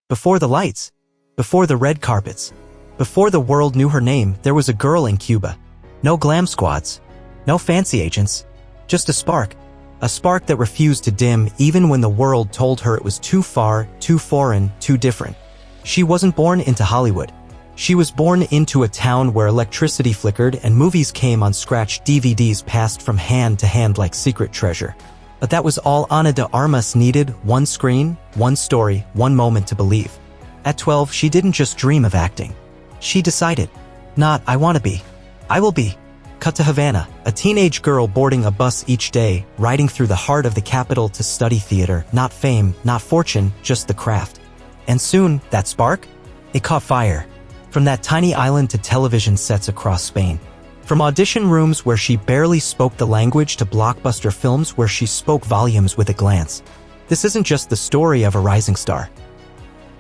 Before the lights, before the red carpets, before the world knew her name, there was a girl in Cuba. No glam squads, no fancy agents, just a spark that refused to dim even when the world told her it was too far, too foreign, too different. She wasn't born into Hollywood. She was born into a town where electricity flickered and movies came on scratched DVDs passed from hand to hand like secret treasure. But that was all Ana de Armas needed: one screen, one story, one moment to believe. At 12, she didn't just dream of acting. She decided, not I want to be, I will be. Cut to Havana, a teenage girl boarding a bus each day, riding through the heart of the capital to study theater, not fame, not fortune, just the craft. And soon, that spark? It caught fire. From that tiny island to television sets across Spain. From audition rooms where she barely spoke the language to blockbuster films where she spoke volumes with a glance. This isn't just the story of a rising star.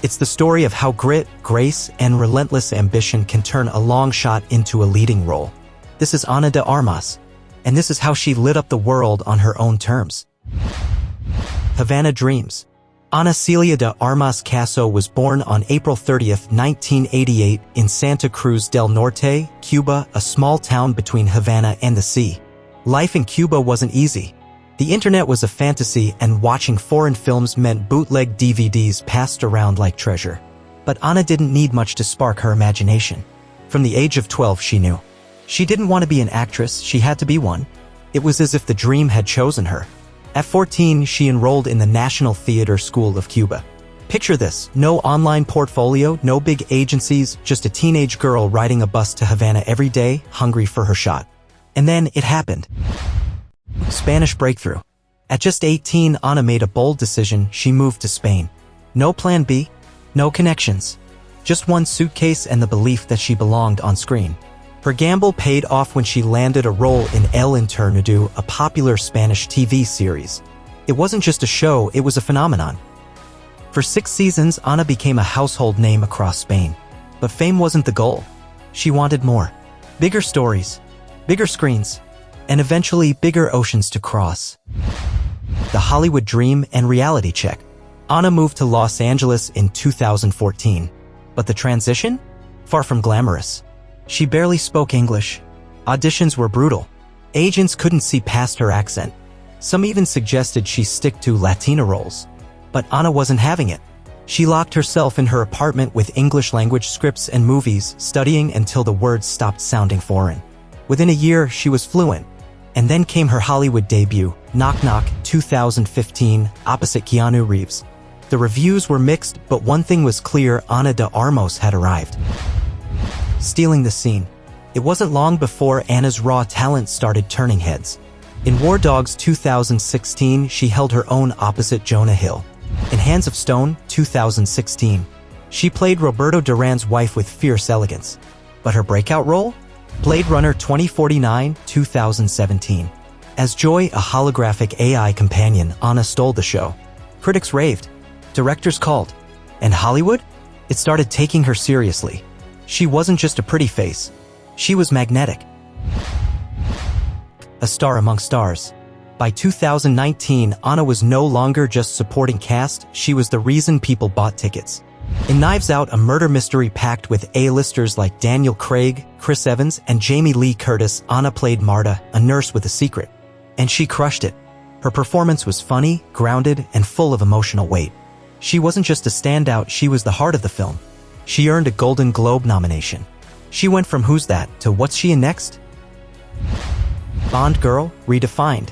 It's the story of how grit, grace, and relentless ambition can turn a long shot into a leading role. This is Ana de Armas, and this is how she lit up the world on her own terms. Havana Dreams. Ana Celia de Armas Caso was born on April 30, 1988 in Santa Cruz del Norte, Cuba, a small town between Havana and the sea. Life in Cuba wasn't easy. The internet was a fantasy, and watching foreign films meant bootleg DVDs passed around like treasure. But Ana didn't need much to spark her imagination. From the age of 12, she knew. She didn't want to be an actress, she had to be one. It was as if the dream had chosen her. At 14, she enrolled in the National Theater School of Cuba. Picture this: no online portfolio, no big agencies, just a teenage girl riding a bus to Havana every day, hungry for her shot. And then it happened. Spanish breakthrough. At just 18, Ana made a bold decision. She moved to Spain. No plan B, no connections. Just one suitcase and the belief that she belonged on screen. Her gamble paid off when she landed a role in El Internado, a popular Spanish TV series. It wasn't just a show, it was a phenomenon. For 6 seasons, Ana became a household name across Spain. But fame wasn't the goal. She wanted more. Bigger stories, bigger screens, and eventually bigger oceans to cross. The Hollywood dream and reality check. Ana moved to Los Angeles in 2014. But the transition? Far from glamorous. She barely spoke English. Auditions were brutal. Agents couldn't see past her accent. Some even suggested she stick to Latina roles. But Ana wasn't having it. She locked herself in her apartment with English language scripts and movies, studying until the words stopped sounding foreign. Within a year, she was fluent. And then came her Hollywood debut, Knock Knock, 2015, opposite Keanu Reeves. The reviews were mixed, but one thing was clear: Ana de Armas had arrived. Stealing the scene. It wasn't long before Ana's raw talent started turning heads. In War Dogs 2016, she held her own opposite Jonah Hill. In Hands of Stone 2016, she played Roberto Duran's wife with fierce elegance. But her breakout role? Blade Runner 2049 2017. As Joy, a holographic AI companion, Ana stole the show. Critics raved. Directors called. And Hollywood? It started taking her seriously. She wasn't just a pretty face. She was magnetic. A star among stars. By 2019, Ana was no longer just supporting cast, she was the reason people bought tickets. In Knives Out, a murder mystery packed with A-listers like Daniel Craig, Chris Evans, and Jamie Lee Curtis, Ana played Marta, a nurse with a secret. And she crushed it. Her performance was funny, grounded, and full of emotional weight. She wasn't just a standout, she was the heart of the film. She earned a Golden Globe nomination. She went from Who's That to What's She in Next? Bond girl, redefined.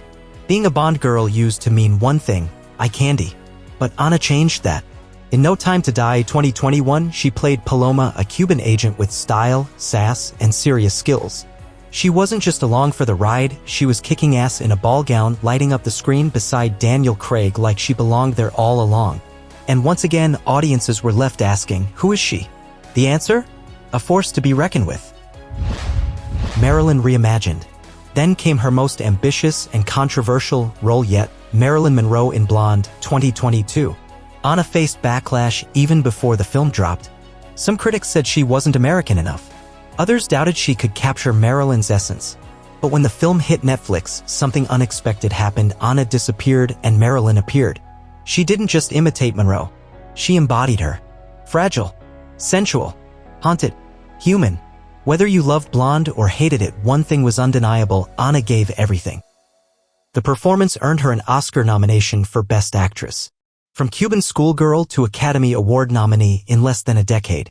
Being a Bond girl used to mean one thing: eye candy. But Ana changed that. In No Time to Die 2021, she played Paloma, a Cuban agent with style, sass, and serious skills. She wasn't just along for the ride, she was kicking ass in a ball gown, lighting up the screen beside Daniel Craig like she belonged there all along. And once again, audiences were left asking, who is she? The answer? A force to be reckoned with. Marilyn reimagined. Then came her most ambitious and controversial role yet, Marilyn Monroe in Blonde, 2022. Ana faced backlash even before the film dropped. Some critics said she wasn't American enough. Others doubted she could capture Marilyn's essence. But when the film hit Netflix, something unexpected happened. Ana disappeared and Marilyn appeared. She didn't just imitate Monroe. She embodied her. Fragile, sensual, haunted, human. Whether you loved Blonde or hated it, one thing was undeniable: Ana gave everything. The performance earned her an Oscar nomination for Best Actress. From Cuban schoolgirl to Academy Award nominee in less than a decade.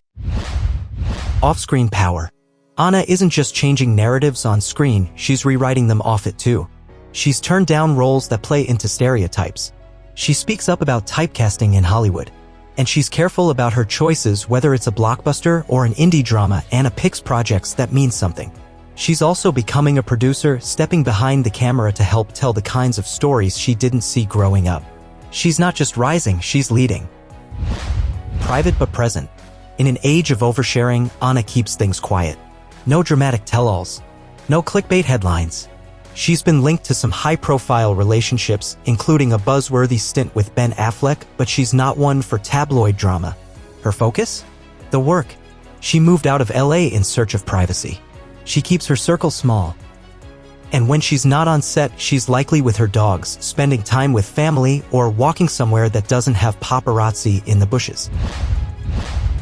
Off-screen power. Ana isn't just changing narratives on screen, she's rewriting them off it too. She's turned down roles that play into stereotypes. She speaks up about typecasting in Hollywood. And she's careful about her choices, whether it's a blockbuster or an indie drama. Ana picks projects that mean something. She's also becoming a producer, stepping behind the camera to help tell the kinds of stories she didn't see growing up. She's not just rising, she's leading. Private but present. In an age of oversharing, Ana keeps things quiet. No dramatic tell-alls. No clickbait headlines. She's been linked to some high-profile relationships, including a buzzworthy stint with Ben Affleck, but she's not one for tabloid drama. Her focus? The work. She moved out of LA in search of privacy. She keeps her circle small. And when she's not on set, she's likely with her dogs, spending time with family, or walking somewhere that doesn't have paparazzi in the bushes.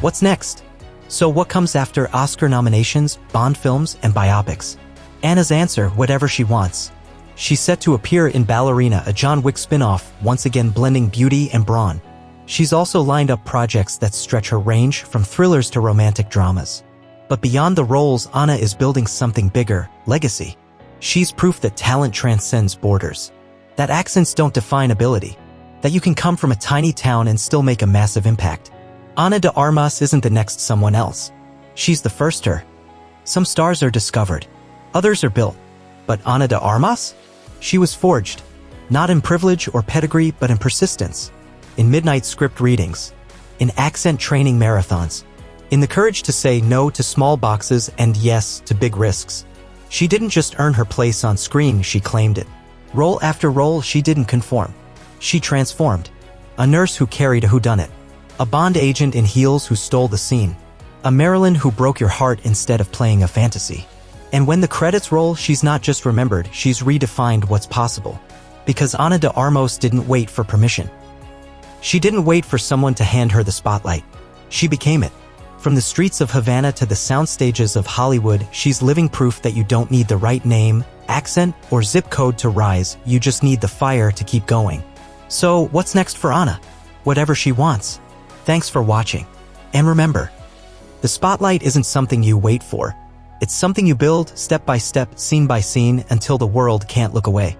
What's next? So what comes after Oscar nominations, Bond films, and biopics? Ana's answer: whatever she wants. She's set to appear in Ballerina, a John Wick spin-off, once again blending beauty and brawn. She's also lined up projects that stretch her range from thrillers to romantic dramas. But beyond the roles, Ana is building something bigger: legacy. She's proof that talent transcends borders. That accents don't define ability. That you can come from a tiny town and still make a massive impact. Ana de Armas isn't the next someone else. She's the first her. Some stars are discovered. Others are built. But Ana de Armas? She was forged. Not in privilege or pedigree, but in persistence. In midnight script readings. In accent training marathons. In the courage to say no to small boxes and yes to big risks. She didn't just earn her place on screen, she claimed it. Role after role, she didn't conform. She transformed. A nurse who carried a whodunit. A Bond agent in heels who stole the scene. A Marilyn who broke your heart instead of playing a fantasy. And when the credits roll, she's not just remembered, she's redefined what's possible. Because Ana de Armas didn't wait for permission. She didn't wait for someone to hand her the spotlight. She became it. From the streets of Havana to the soundstages of Hollywood, she's living proof that you don't need the right name, accent, or zip code to rise, you just need the fire to keep going. So, what's next for Ana? Whatever she wants. Thanks for watching. And remember, the spotlight isn't something you wait for. It's something you build, step by step, scene by scene, until the world can't look away.